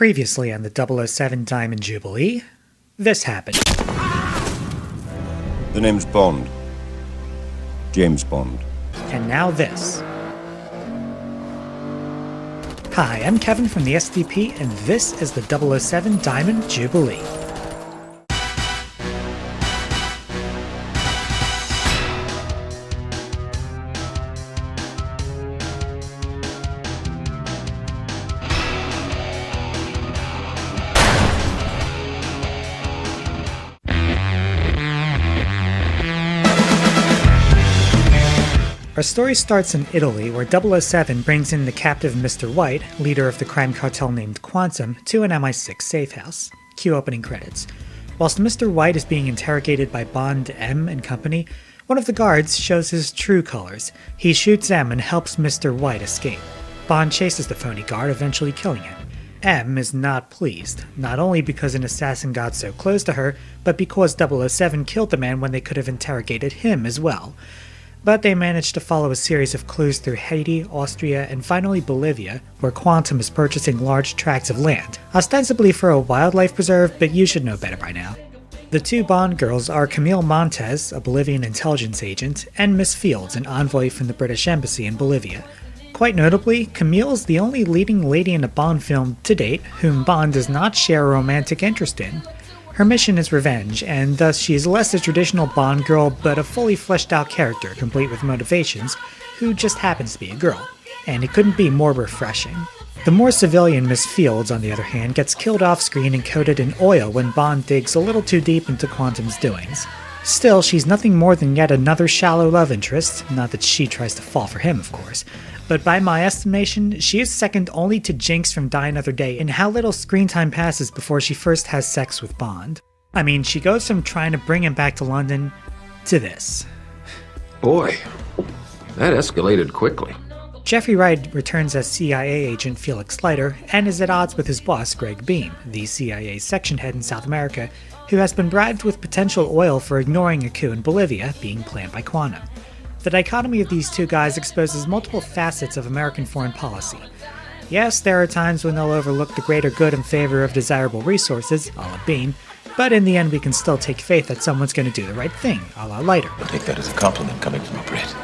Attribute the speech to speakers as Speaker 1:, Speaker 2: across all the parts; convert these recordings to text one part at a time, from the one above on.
Speaker 1: Previously on the 007 Diamond Jubilee, this happened.
Speaker 2: The name's Bond. James Bond.
Speaker 1: And now this. Hi, I'm Kevin from the SDP, and this is the 007 Diamond Jubilee. Our story starts in Italy, where 007 brings in the captive Mr. Wright, leader of the crime cartel named Quantum, to an MI6 safe house. Cue opening credits. Whilst Mr. Wright is being interrogated by Bond M and company, one of the guards shows his true colors. He shoots M and helps Mr. Wright escape. Bond chases the phony guard, eventually killing him. M is not pleased, not only because an assassin got so close to her, but because 007 killed the man when they could have interrogated him as well. But they managed to follow a series of clues through Haiti, Austria, and finally Bolivia, where Quantum is purchasing large tracts of land, ostensibly for a wildlife preserve, but you should know better by now. The two Bond girls are Camille Montes, a Bolivian intelligence agent, and Miss Fields, an envoy from the British Embassy in Bolivia. Quite notably, Camille is the only leading lady in a Bond film to date whom Bond does not share a romantic interest in. Her mission is revenge, and thus she is less a traditional Bond girl, but a fully fleshed out character, complete with motivations, who just happens to be a girl. And it couldn't be more refreshing. The more civilian Miss Fields, on the other hand, gets killed off screen and coated in oil when Bond digs a little too deep into Quantum's doings. Still, she's nothing more than yet another shallow love interest, not that she tries to fall for him, of course. But by my estimation, she is second only to Jinx from Die Another Day in how little screen time passes before she first has sex with Bond. I mean, she goes from trying to bring him back to London to this.
Speaker 3: Boy, that escalated quickly.
Speaker 1: Jeffrey Wright returns as CIA agent Felix Leiter and is at odds with his boss Gregg, the CIA section head in South America, who has been bribed with potential oil for ignoring a coup in Bolivia being planned by Quantum. The dichotomy of these two guys exposes multiple facets of American foreign policy. Yes, there are times when they'll overlook the greater good in favor of desirable resources, a la Bean, but in the end we can still take faith that someone's going to do the right thing, a la Leiter.
Speaker 4: I'll take that as a compliment coming from a Brit.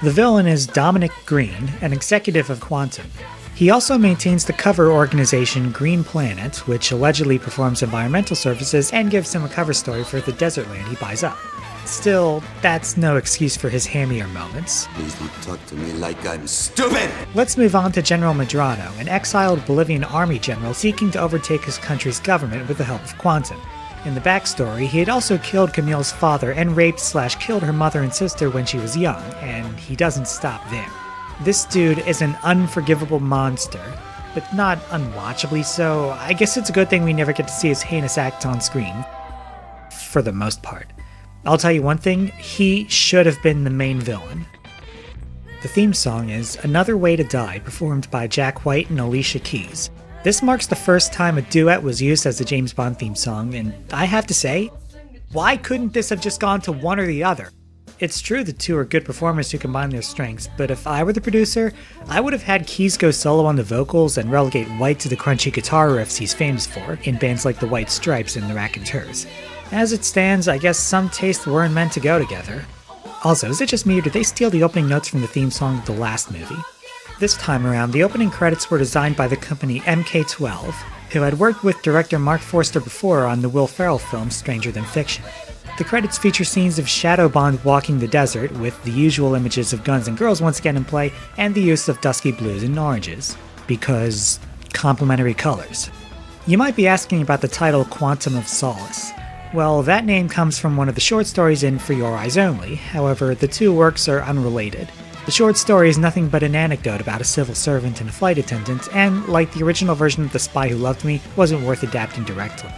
Speaker 1: The villain is Dominic Greene, an executive of Quantum. He also maintains the cover organization Green Planet, which allegedly performs environmental services and gives him a cover story for the desert land he buys up. Still, that's no excuse for his hammier moments.
Speaker 5: Please don't talk to me like I'm stupid!
Speaker 1: Let's move on to General Medrano, an exiled Bolivian army general seeking to overtake his country's government with the help of Quantum. In the backstory, he had also killed Camille's father and raped/killed her mother and sister when she was young, and he doesn't stop there. This dude is an unforgivable monster, but not unwatchably so. I guess it's a good thing we never get to see his heinous acts on screen. For the most part. I'll tell you one thing, he should have been the main villain. The theme song is Another Way to Die, performed by Jack White and Alicia Keys. This marks the first time a duet was used as a James Bond theme song, and I have to say, why couldn't this have just gone to one or the other? It's true the two are good performers who combine their strengths, but if I were the producer, I would have had Keys go solo on the vocals and relegate White to the crunchy guitar riffs he's famous for, in bands like the White Stripes and the Raconteurs. As it stands, I guess some tastes weren't meant to go together. Also, is it just me or did they steal the opening notes from the theme song of the last movie? This time around, the opening credits were designed by the company MK12, who had worked with director Mark Forster before on the Will Ferrell film Stranger Than Fiction. The credits feature scenes of Shadow Bond walking the desert, with the usual images of guns and girls once again in play, and the use of dusky blues and oranges. Because complementary colors. You might be asking about the title Quantum of Solace. Well, that name comes from one of the short stories in For Your Eyes Only, however, the two works are unrelated. The short story is nothing but an anecdote about a civil servant and a flight attendant, and, like the original version of The Spy Who Loved Me, wasn't worth adapting directly.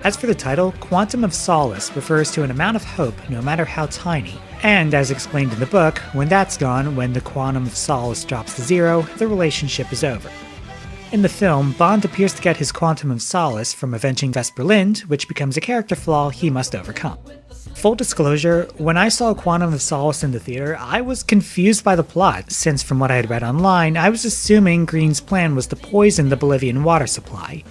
Speaker 1: As for the title, Quantum of Solace refers to an amount of hope, no matter how tiny, and as explained in the book, when that's gone, when the quantum of solace drops to zero, the relationship is over. In the film, Bond appears to get his quantum of solace from avenging Vesper Lind, which becomes a character flaw he must overcome. Full disclosure, when I saw Quantum of Solace in the theater, I was confused by the plot, since from what I had read online, I was assuming Greene's plan was to poison the Bolivian water supply.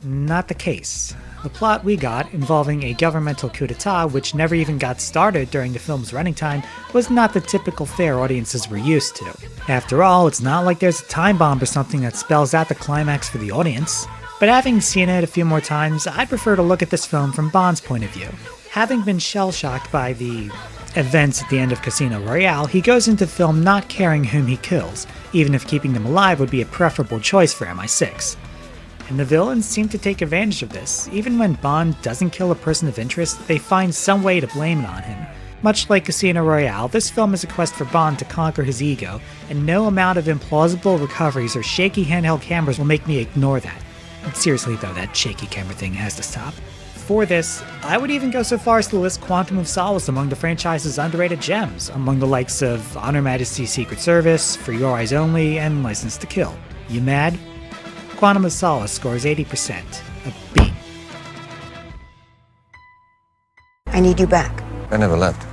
Speaker 1: Not the case. The plot we got, involving a governmental coup d'etat which never even got started during the film's running time, was not the typical fare audiences were used to. After all, it's not like there's a time bomb or something that spells out the climax for the audience. But having seen it a few more times, I'd prefer to look at this film from Bond's point of view. Having been shell-shocked by the events at the end of Casino Royale, he goes into the film not caring whom he kills, even if keeping them alive would be a preferable choice for MI6. And the villains seem to take advantage of this. Even when Bond doesn't kill a person of interest, they find some way to blame it on him. Much like Casino Royale, this film is a quest for Bond to conquer his ego, and no amount of implausible recoveries or shaky handheld cameras will make me ignore that. Seriously though, that shaky camera thing has to stop. For this, I would even go so far as to list Quantum of Solace among the franchise's underrated gems, among the likes of On Her Majesty's Secret Service, For Your Eyes Only, and License to Kill. You mad? Quantum of Solace scores 80%, a B.
Speaker 6: I need you back.
Speaker 4: I never left.